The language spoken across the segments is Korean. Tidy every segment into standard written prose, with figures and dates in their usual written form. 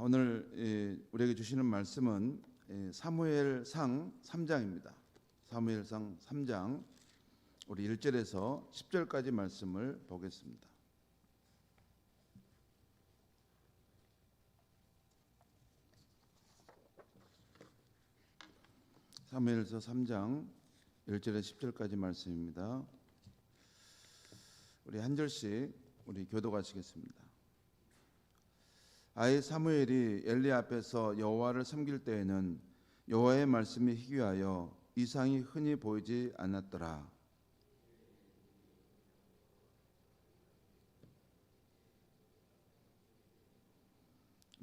오늘 우리에게 주시는 말씀은 사무엘상 3장입니다. 사무엘상 3장 우리 1절에서 10절까지 말씀을 보겠습니다. 사무엘서 3장 1절에서 10절까지 말씀입니다. 우리 한 절씩 우리 교독하시겠습니다. 아이 사무엘이 엘리 앞에서 여호와를 섬길 때에는 여호와의 말씀이 희귀하여 이상이 흔히 보이지 않았더라.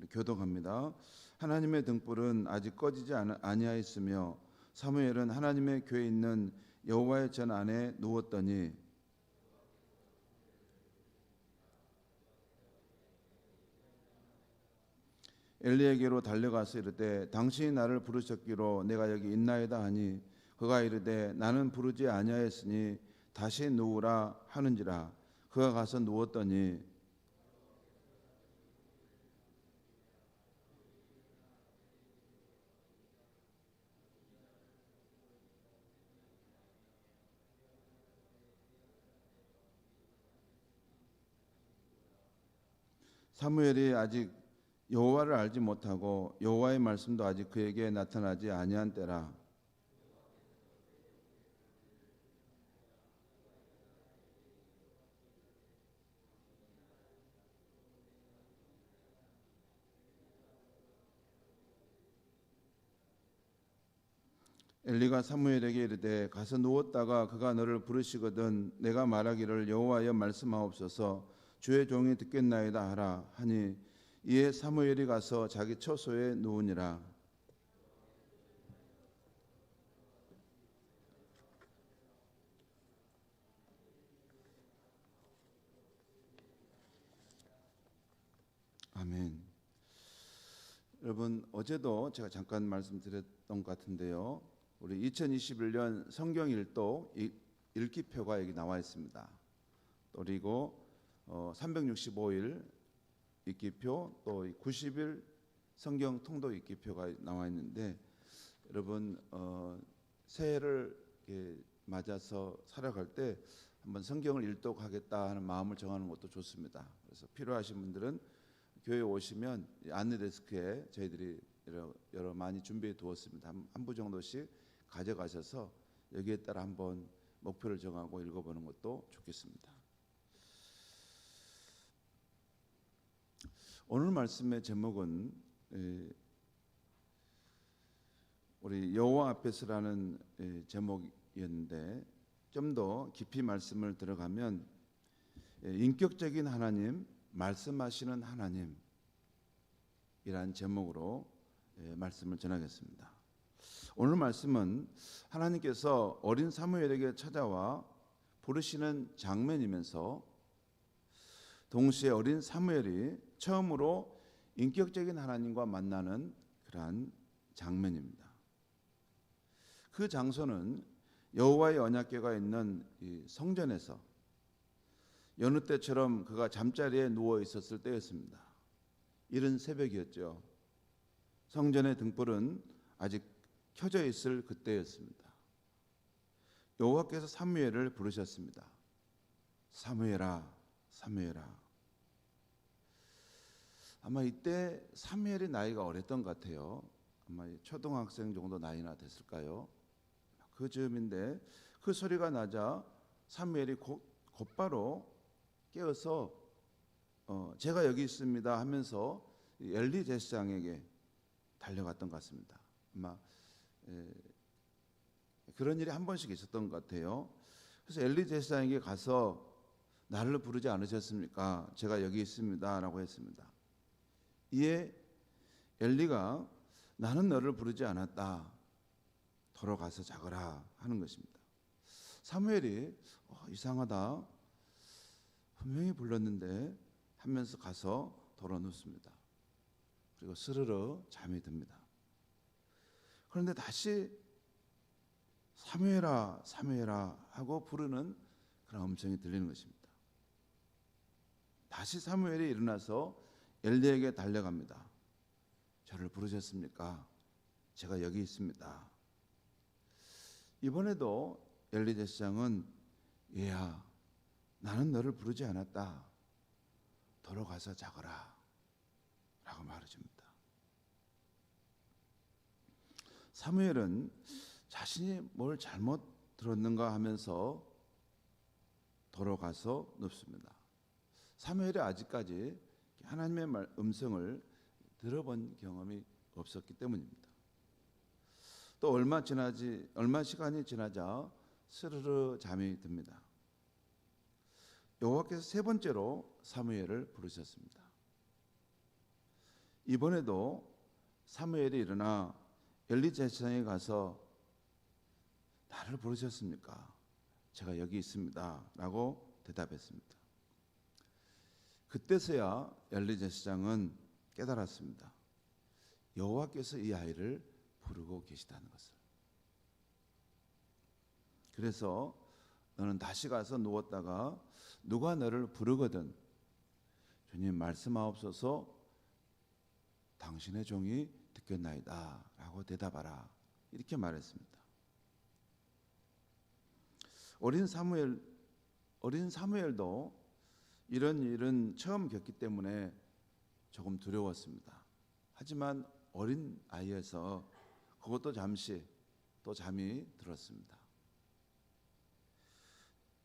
교독합니다. 하나님의 등불은 아직 꺼지지 아니하였으며 사무엘은 하나님의 궤에 있는 여호와의 전 안에 누웠더니 엘리에게로 달려가서 이르되 당신이 나를 부르셨기로 내가 여기 있나이다 하니 그가 이르되 나는 부르지 아니하였으니 다시 누우라 하는지라. 그가 가서 누웠더니 사무엘이 아직 여호와를 알지 못하고 여호와의 말씀도 아직 그에게 나타나지 아니한 때라. 엘리가 사무엘에게 이르되 가서 누웠다가 그가 너를 부르시거든 내가 말하기를 여호와여 말씀하옵소서 주의 종이 듣겠나이다 하라 하니 이에 사무엘이 가서 자기 처소에 누우니라. 아멘. 여러분 어제도 제가 잠깐 말씀드렸던 것 같은데요. 우리 2021년 성경 일독 읽기표가 여기 나와 있습니다. 그리고 365일 읽기표 또 90일 성경 통독 읽기표가 나와 있는데 여러분 새해를 맞아서 살아갈 때 한번 성경을 일독하겠다 하는 마음을 정하는 것도 좋습니다. 그래서 필요하신 분들은 교회에 오시면 안내 데스크에 저희들이 여러 많이 준비해 두었습니다. 한 부 정도씩 가져가셔서 여기에 따라 한번 목표를 정하고 읽어보는 것도 좋겠습니다. 오늘 말씀의 제목은 우리 여호와 앞에서라는 제목이었는데 좀 더 깊이 말씀을 들어가면 인격적인 하나님, 말씀하시는 하나님이란 제목으로 말씀을 전하겠습니다. 오늘 말씀은 하나님께서 어린 사무엘에게 찾아와 부르시는 장면이면서 동시에 어린 사무엘이 처음으로 인격적인 하나님과 만나는 그러한 장면입니다. 그 장소는 여호와의 언약궤가 있는 이 성전에서 여느 때처럼 그가 잠자리에 누워 있었을 때였습니다. 이른 새벽이었죠. 성전의 등불은 아직 켜져 있을 그때였습니다. 여호와께서 사무엘을 부르셨습니다. 사무엘아, 사무엘아. 아마 이때 사무엘의 나이가 어렸던 것 같아요. 아마 초등학생 정도 나이나 됐을까요? 그 즈음인데 그 소리가 나자 사무엘이 곧바로 깨어서 제가 여기 있습니다 하면서 엘리 제사장에게 달려갔던 것 같습니다. 아마 그런 일이 한 번씩 있었던 것 같아요. 그래서 엘리 제사장에게 가서 나를 부르지 않으셨습니까? 제가 여기 있습니다 라고 했습니다. 이에 엘리가 나는 너를 부르지 않았다. 돌아가서 자거라 하는 것입니다. 사무엘이 이상하다. 분명히 불렀는데 하면서 가서 돌아 눕습니다. 그리고 스르르 잠이 듭니다. 그런데 다시 사무엘아 사무엘아 하고 부르는 그런 음성이 들리는 것입니다. 다시 사무엘이 일어나서 엘리에게 달려갑니다. 저를 부르셨습니까? 제가 여기 있습니다. 이번에도 엘리 제사장은 얘야, 나는 너를 부르지 않았다. 돌아가서 자거라 라고 말해줍니다. 사무엘은 자신이 뭘 잘못 들었는가 하면서 돌아가서 눕습니다. 사무엘이 아직까지 하나님의 음성을 들어본 경험이 없었기 때문입니다. 또 얼마 시간이 지나자 스르르 잠이 듭니다. 여호와께서 세 번째로 사무엘을 부르셨습니다. 이번에도 사무엘이 일어나 엘리 제사장에 가서 나를 부르셨습니까? 제가 여기 있습니다 라고 대답했습니다. 그때서야 엘리 제사장은 깨달았습니다. 여호와께서 이 아이를 부르고 계시다는 것을. 그래서 너는 다시 가서 누웠다가 누가 너를 부르거든 주님 말씀하옵소서 당신의 종이 듣겠나이다 라고 대답하라 이렇게 말했습니다. 어린 사무엘도 이런 일은 처음 겪기 때문에 조금 두려웠습니다. 하지만 어린 아이여서 그것도 잠시 또 잠이 들었습니다.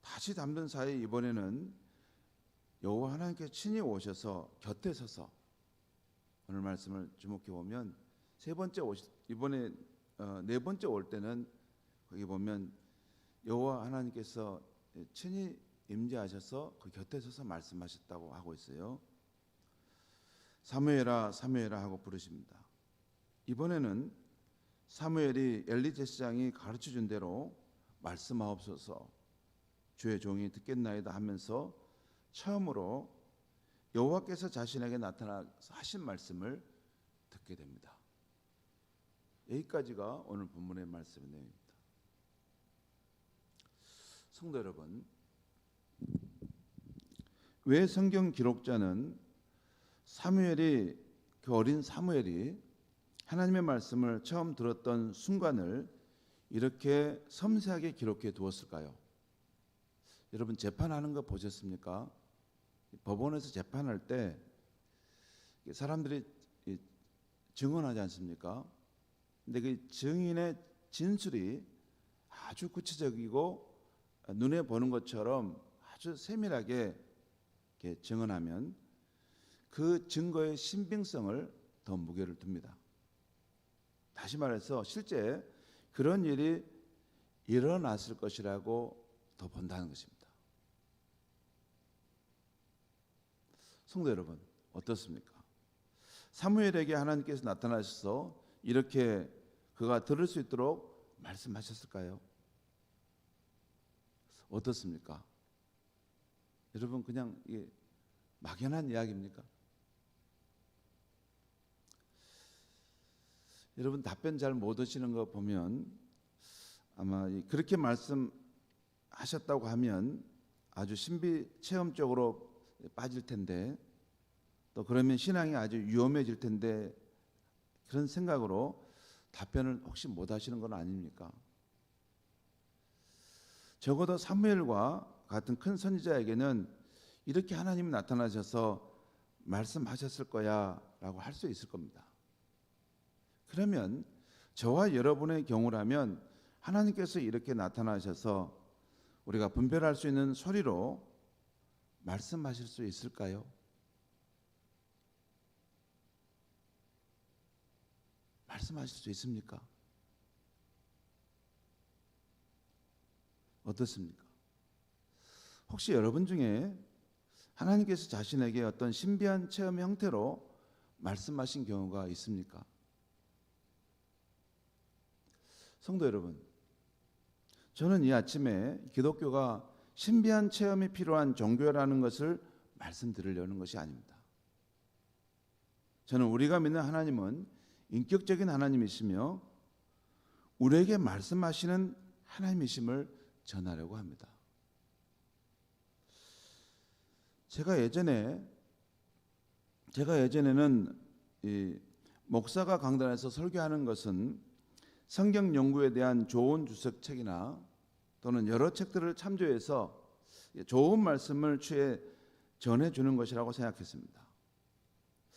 다시 잠든 사이 이번에는 여호와 하나님께서 친히 오셔서 곁에 서서 오늘 말씀을 주목해 보면 이번에 네 번째 올 때는 거기 보면 여호와 하나님께서 친히 임재하셔서 그 곁에 서서 말씀하셨다고 하고 있어요. 사무엘아 사무엘아 하고 부르십니다. 이번에는 사무엘이 엘리 제사장이 가르쳐 준 대로 말씀하옵소서 주의 종이 듣겠나이다 하면서 처음으로 여호와께서 자신에게 나타나서 하신 말씀을 듣게 됩니다. 여기까지가 오늘 본문의 말씀의 내용입니다. 성도 여러분, 왜 성경 기록자는 그 어린 사무엘이 하나님의 말씀을 처음 들었던 순간을 이렇게 섬세하게 기록해 두었을까요? 여러분 재판하는 거 보셨습니까? 법원에서 재판할 때 사람들이 증언하지 않습니까? 근데 그 증인의 진술이 아주 구체적이고 눈에 보는 것처럼 아주 세밀하게 이렇게 증언하면 그 증거의 신빙성을 더 무게를 둡니다. 다시 말해서 실제 그런 일이 일어났을 것이라고 더 본다는 것입니다. 성도 여러분 어떻습니까? 사무엘에게 하나님께서 나타나셔서 이렇게 그가 들을 수 있도록 말씀하셨을까요? 어떻습니까? 여러분 그냥 이게 막연한 이야기입니까? 여러분 답변 잘 못 하시는 거 보면 아마 그렇게 말씀하셨다고 하면 아주 신비 체험적으로 빠질 텐데 또 그러면 신앙이 아주 위험해질 텐데 그런 생각으로 답변을 혹시 못 하시는 건 아닙니까? 적어도 사무엘과 같은 큰 선지자에게는 이렇게 하나님이 나타나셔서 말씀하셨을 거야 라고 할 수 있을 겁니다. 그러면 저와 여러분의 경우라면 하나님께서 이렇게 나타나셔서 우리가 분별할 수 있는 소리로 말씀하실 수 있을까요? 말씀하실 수 있습니까? 어떻습니까? 혹시 여러분 중에 하나님께서 자신에게 어떤 신비한 체험 형태로 말씀하신 경우가 있습니까? 성도 여러분, 저는 이 아침에 기독교가 신비한 체험이 필요한 종교라는 것을 말씀드리려는 것이 아닙니다. 저는 우리가 믿는 하나님은 인격적인 하나님이시며 우리에게 말씀하시는 하나님이심을 전하려고 합니다. 제가 예전에는 목사가 강단에서 설교하는 것은 성경 연구에 대한 좋은 주석책이나 또는 여러 책들을 참조해서 좋은 말씀을 취해 전해주는 것이라고 생각했습니다.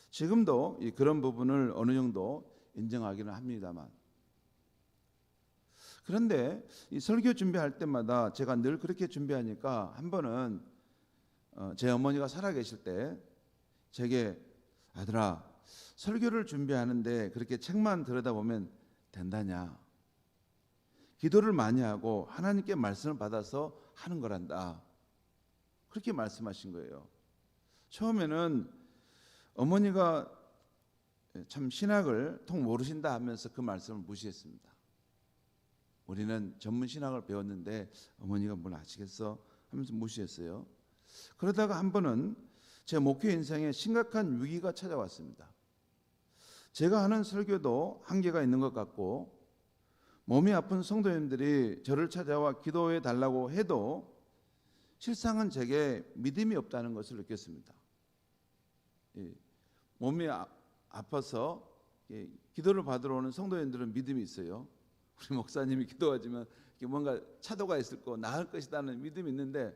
지금도 그런 부분을 어느 정도 인정하기는 합니다만, 그런데 이 설교 준비할 때마다 제가 늘 그렇게 준비하니까 한 번은 제 어머니가 살아계실 때 제게 아들아, 설교를 준비하는데 그렇게 책만 들여다보면 된다냐? 기도를 많이 하고 하나님께 말씀을 받아서 하는 거란다. 그렇게 말씀하신 거예요. 처음에는 어머니가 참 신학을 통 모르신다 하면서 그 말씀을 무시했습니다. 우리는 전문 신학을 배웠는데 어머니가 뭘 아시겠어? 하면서 무시했어요. 그러다가 한 번은 제 목회 인생에 심각한 위기가 찾아왔습니다. 제가 하는 설교도 한계가 있는 것 같고 몸이 아픈 성도님들이 저를 찾아와 기도해 달라고 해도 실상은 제게 믿음이 없다는 것을 느꼈습니다. 몸이 아파서 기도를 받으러 오는 성도님들은 믿음이 있어요. 우리 목사님이 기도하지만 뭔가 차도가 있을 거 나을 것이라는 믿음이 있는데,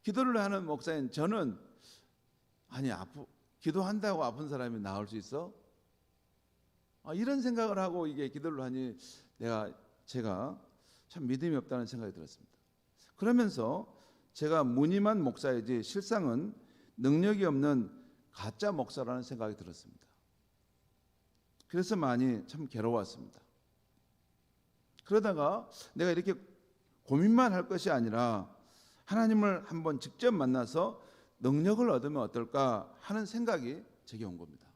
기도를 하는 목사인 저는 아니 기도한다고 아픈 사람이 나을 수 있어? 이런 생각을 하고 이게 기도를 하니 제가 참 믿음이 없다는 생각이 들었습니다. 그러면서 제가 무늬만 목사이지 실상은 능력이 없는 가짜 목사라는 생각이 들었습니다. 그래서 많이 참 괴로웠습니다. 그러다가 내가 이렇게 고민만 할 것이 아니라 하나님을 한번 직접 만나서 능력을 얻으면 어떨까 하는 생각이 제게 온 겁니다.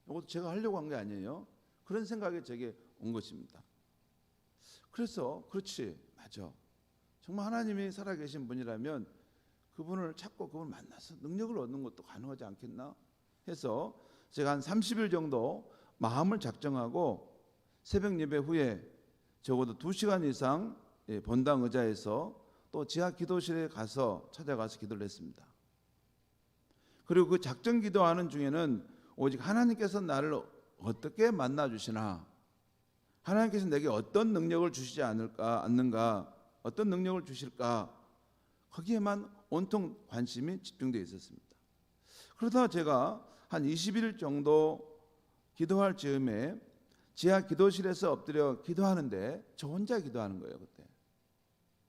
이것도 제가 하려고 한 게 아니에요. 그런 생각이 제게 온 것입니다. 그래서 그렇지, 맞아. 정말 하나님이 살아계신 분이라면 그분을 찾고 그분을 만나서 능력을 얻는 것도 가능하지 않겠나 해서 제가 한 30일 정도 마음을 작정하고 새벽 예배 후에 적어도 2시간 이상 본당 의자에서 또 지하 기도실에 찾아가서 기도를 했습니다. 그리고 그 작정 기도하는 중에는 오직 하나님께서 나를 어떻게 만나 주시나, 하나님께서 내게 어떤 능력을 주시지 않는가, 어떤 능력을 주실까, 거기에만 온통 관심이 집중되어 있었습니다. 그러다 제가 한 20일 정도 기도할 즈음에 지하 기도실에서 엎드려 기도하는데 저 혼자 기도하는 거예요. 그때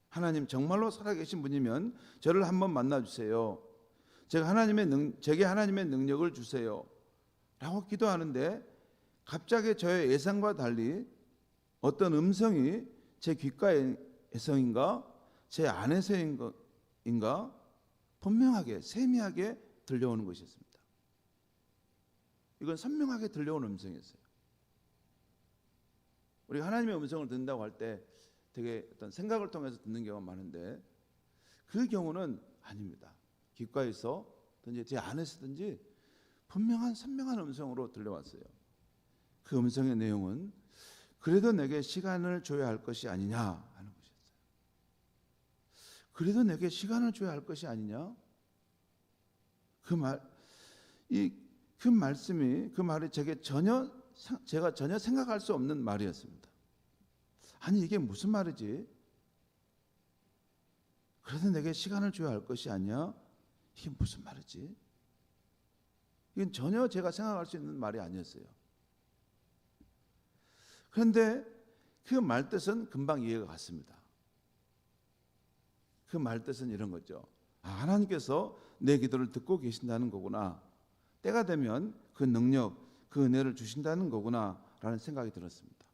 하나님 정말로 살아계신 분이면 저를 한번 만나 주세요. 제게 하나님의 능력을 주세요 라고 기도하는데 갑자기 저의 예상과 달리 어떤 음성이 제 귓가에서인가 제 안에서인가 분명하게 세미하게 들려오는 것이었습니다. 이건 선명하게 들려오는 음성이었어요. 우리가 하나님의 음성을 듣는다고 할 때 되게 어떤 생각을 통해서 듣는 경우가 많은데 그 경우는 아닙니다. 귓가에서든지 제 안에서든지 분명한 선명한 음성으로 들려왔어요. 그 음성의 내용은 그래도 내게 시간을 줘야 할 것이 아니냐 하는 것이었어요. 그래도 내게 시간을 줘야 할 것이 아니냐? 그 말이 제가 전혀 생각할 수 없는 말이었습니다. 아니 이게 무슨 말이지? 그래도 내게 시간을 줘야 할 것이 아니야? 이게 무슨 말이지? 이건 전혀 제가 생각할 수 있는 말이 아니었어요. 그런데 그 말뜻은 금방 이해가 갔습니다. 그 말뜻은 이런 거죠. 하나님께서 내 기도를 듣고 계신다는 거구나. 때가 되면 그 능력, 그 은혜를 주신다는 거구나 라는 생각이 들었습니다.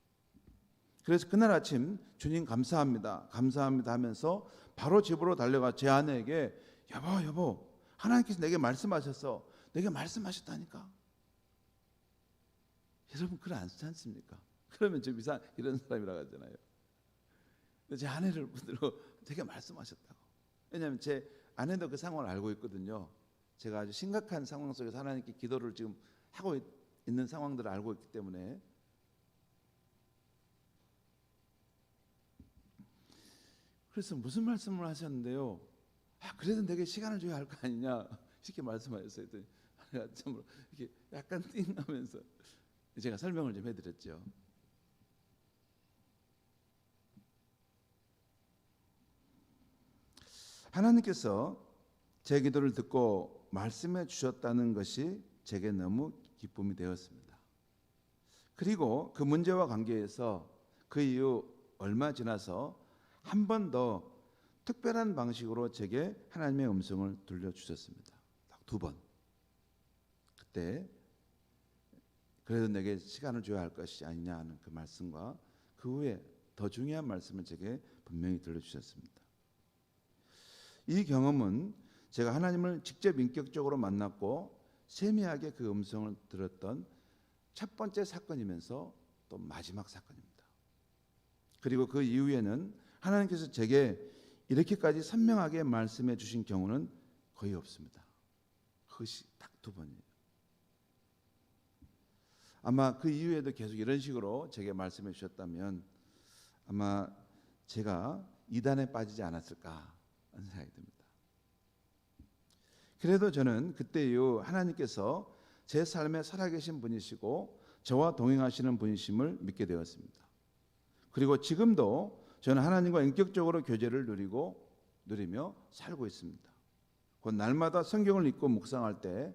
그래서 그날 아침 주님 감사합니다 하면서 바로 집으로 달려가 제 아내에게 여보 하나님께서 내게 말씀하셨어. 내게 말씀하셨다니까. 여러분 그렇지 않습니까? 그러면 좀 이런 사람이라고 하잖아요. 제 아내를 붙들고 되게 말씀하셨다고. 왜냐하면 제 아내도 그 상황을 알고 있거든요. 제가 아주 심각한 상황 속에서 하나님께 기도를 지금 하고 있는 상황들을 알고 있기 때문에. 그래서 무슨 말씀을 하셨는데요? 그래도 내게 시간을 줘야 할 거 아니냐 이렇게 말씀하셨어요. 내가 참 이렇게 약간 띵 하면서 제가 설명을 좀 해드렸죠. 하나님께서 제 기도를 듣고 말씀해 주셨다는 것이 제게 너무 기쁨이 되었습니다. 그리고 그 문제와 관계해서 그 이후 얼마 지나서 한 번 더 특별한 방식으로 제게 하나님의 음성을 들려주셨습니다. 딱 2번. 그때 그래도 내게 시간을 줘야 할 것이 아니냐 하는 그 말씀과 그 후에 더 중요한 말씀을 제게 분명히 들려주셨습니다. 이 경험은 제가 하나님을 직접 인격적으로 만났고 세미하게 그 음성을 들었던 첫 번째 사건이면서 또 마지막 사건입니다. 그리고 그 이후에는 하나님께서 제게 이렇게까지 선명하게 말씀해 주신 경우는 거의 없습니다. 그것이 딱 2번이에요. 아마 그 이후에도 계속 이런 식으로 제게 말씀해 주셨다면 아마 제가 이단에 빠지지 않았을까 하는 생각이 듭니다. 그래도 저는 그때 이후 하나님께서 제 삶에 살아계신 분이시고 저와 동행하시는 분이심을 믿게 되었습니다. 그리고 지금도 저는 하나님과 인격적으로 교제를 누리며 살고 있습니다. 곧 날마다 성경을 읽고 묵상할 때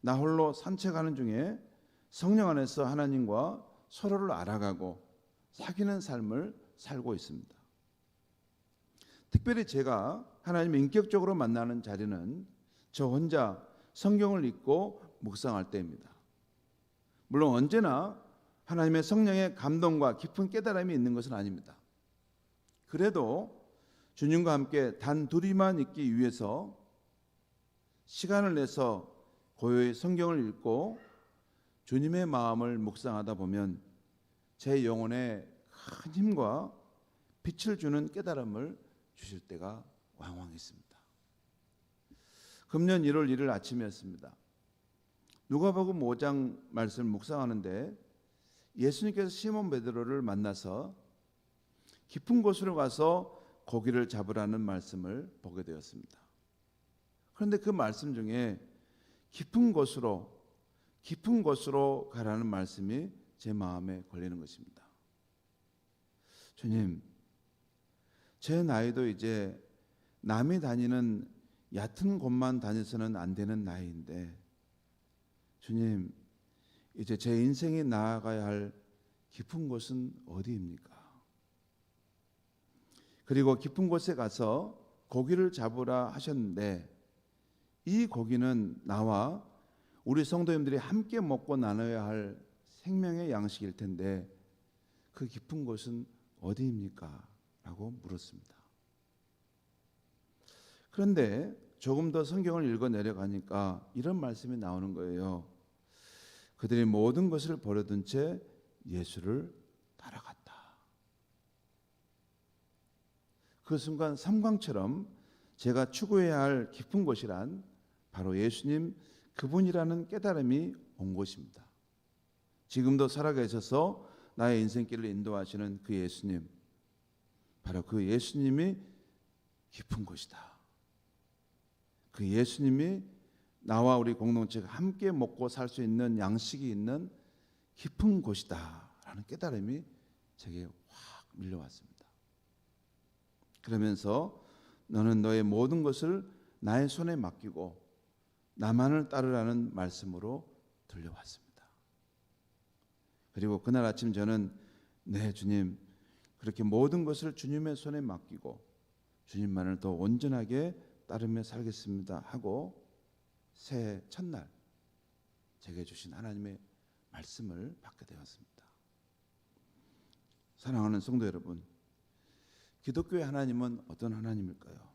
나 홀로 산책하는 중에 성령 안에서 하나님과 서로를 알아가고 사귀는 삶을 살고 있습니다. 특별히 제가 하나님을 인격적으로 만나는 자리는 저 혼자 성경을 읽고 묵상할 때입니다. 물론 언제나 하나님의 성령의 감동과 깊은 깨달음이 있는 것은 아닙니다. 그래도 주님과 함께 단 둘이만 있기 위해서 시간을 내서 고요히 성경을 읽고 주님의 마음을 묵상하다 보면 제 영혼에 큰 힘과 빛을 주는 깨달음을 주실 때가 왕왕 있습니다. 금년 1월 1일 아침이었습니다. 누가복음 5장 말씀을 묵상하는데 예수님께서 시몬 베드로를 만나서 깊은 곳으로 가서 고기를 잡으라는 말씀을 보게 되었습니다. 그런데 그 말씀 중에 깊은 곳으로 가라는 말씀이 제 마음에 걸리는 것입니다. 주님, 제 나이도 이제 남이 다니는 얕은 곳만 다녀서는 안 되는 나이인데 주님, 이제 제 인생이 나아가야 할 깊은 곳은 어디입니까? 그리고 깊은 곳에 가서 고기를 잡으라 하셨는데 이 고기는 나와 우리 성도님들이 함께 먹고 나눠야 할 생명의 양식일 텐데 그 깊은 곳은 어디입니까? 라고 물었습니다. 그런데 조금 더 성경을 읽어 내려가니까 이런 말씀이 나오는 거예요. 그들이 모든 것을 버려둔 채 예수를 따라갔다. 그 순간 삼광처럼 제가 추구해야 할 깊은 곳이란 바로 예수님 그분이라는 깨달음이 온 것입니다. 지금도 살아계셔서 나의 인생길을 인도하시는 그 예수님, 바로 그 예수님이 깊은 곳이다. 그 예수님이 나와 우리 공동체가 함께 먹고 살 수 있는 양식이 있는 깊은 곳이다 라는 깨달음이 제게 확 밀려왔습니다. 그러면서 너는 너의 모든 것을 나의 손에 맡기고 나만을 따르라는 말씀으로 들려왔습니다. 그리고 그날 아침 저는 네 주님, 그렇게 모든 것을 주님의 손에 맡기고 주님만을 더 온전하게 따르며 살겠습니다 하고 새해 첫날 제게 주신 하나님의 말씀을 받게 되었습니다. 사랑하는 성도 여러분, 기독교의 하나님은 어떤 하나님일까요?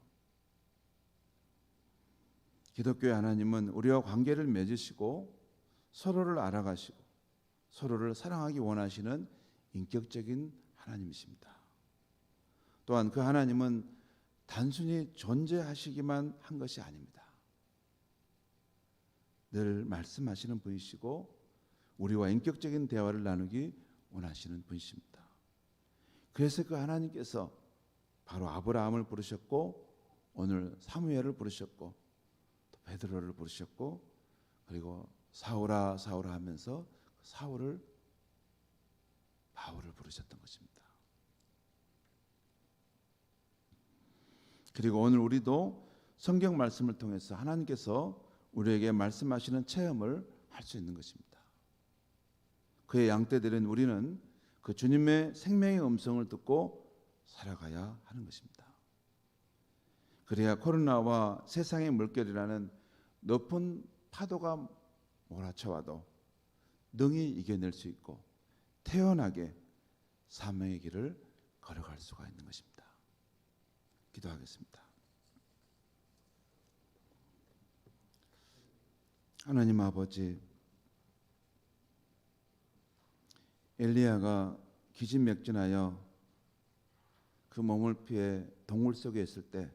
기독교의 하나님은 우리와 관계를 맺으시고 서로를 알아가시고 서로를 사랑하기 원하시는 인격적인 하나님이십니다. 또한 그 하나님은 단순히 존재하시기만 한 것이 아닙니다. 늘 말씀하시는 분이시고 우리와 인격적인 대화를 나누기 원하시는 분이십니다. 그래서 그 하나님께서 바로 아브라함을 부르셨고 오늘 사무엘을 부르셨고 또 베드로를 부르셨고 그리고 사울아 사울아 하면서 사울을 바울을 부르셨던 것입니다. 그리고 오늘 우리도 성경 말씀을 통해서 하나님께서 우리에게 말씀하시는 체험을 할 수 있는 것입니다. 그의 양떼들은 우리는 그 주님의 생명의 음성을 듣고 살아가야 하는 것입니다. 그래야 코로나와 세상의 물결이라는 높은 파도가 몰아쳐와도 능히 이겨낼 수 있고 태연하게 사명의 길을 걸어갈 수가 있는 것입니다. 기도하겠습니다. 하나님 아버지, 엘리야가 기진맥진하여 그 몸을 피해 동굴 속에 있을 때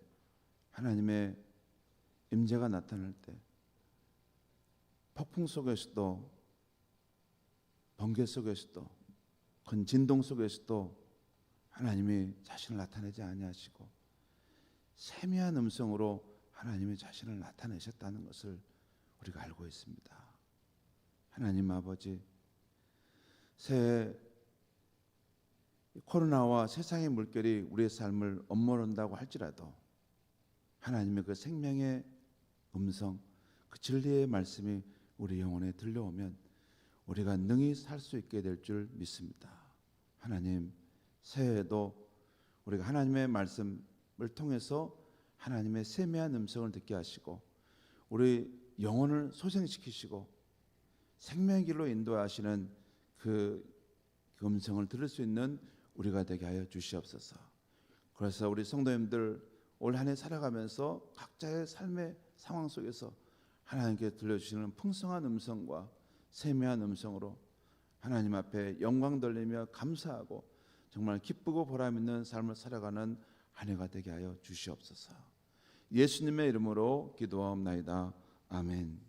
하나님의 임재가 나타날 때 폭풍 속에서도 번개 속에서도 큰 진동 속에서도 하나님이 자신을 나타내지 아니하시고 세미한 음성으로 하나님이 자신을 나타내셨다는 것을 우리가 알고 있습니다. 하나님 아버지, 새해 코로나와 세상의 물결이 우리의 삶을 엄몰한다고 할지라도 하나님의 그 생명의 음성, 그 진리의 말씀이 우리 영혼에 들려오면 우리가 능히 살 수 있게 될 줄 믿습니다. 하나님, 새해에도 우리가 하나님의 말씀을 통해서 하나님의 세미한 음성을 듣게 하시고 우리 영혼을 소생시키시고 생명의 길로 인도하시는 그 음성을 들을 수 있는 우리가 되게 하여 주시옵소서. 그래서 우리 성도님들 올 한 해 살아가면서 각자의 삶의 상황 속에서 하나님께 들려주시는 풍성한 음성과 세미한 음성으로 하나님 앞에 영광 돌리며 감사하고 정말 기쁘고 보람 있는 삶을 살아가는 한 해가 되게 하여 주시옵소서. 예수님의 이름으로 기도하옵나이다. 아멘.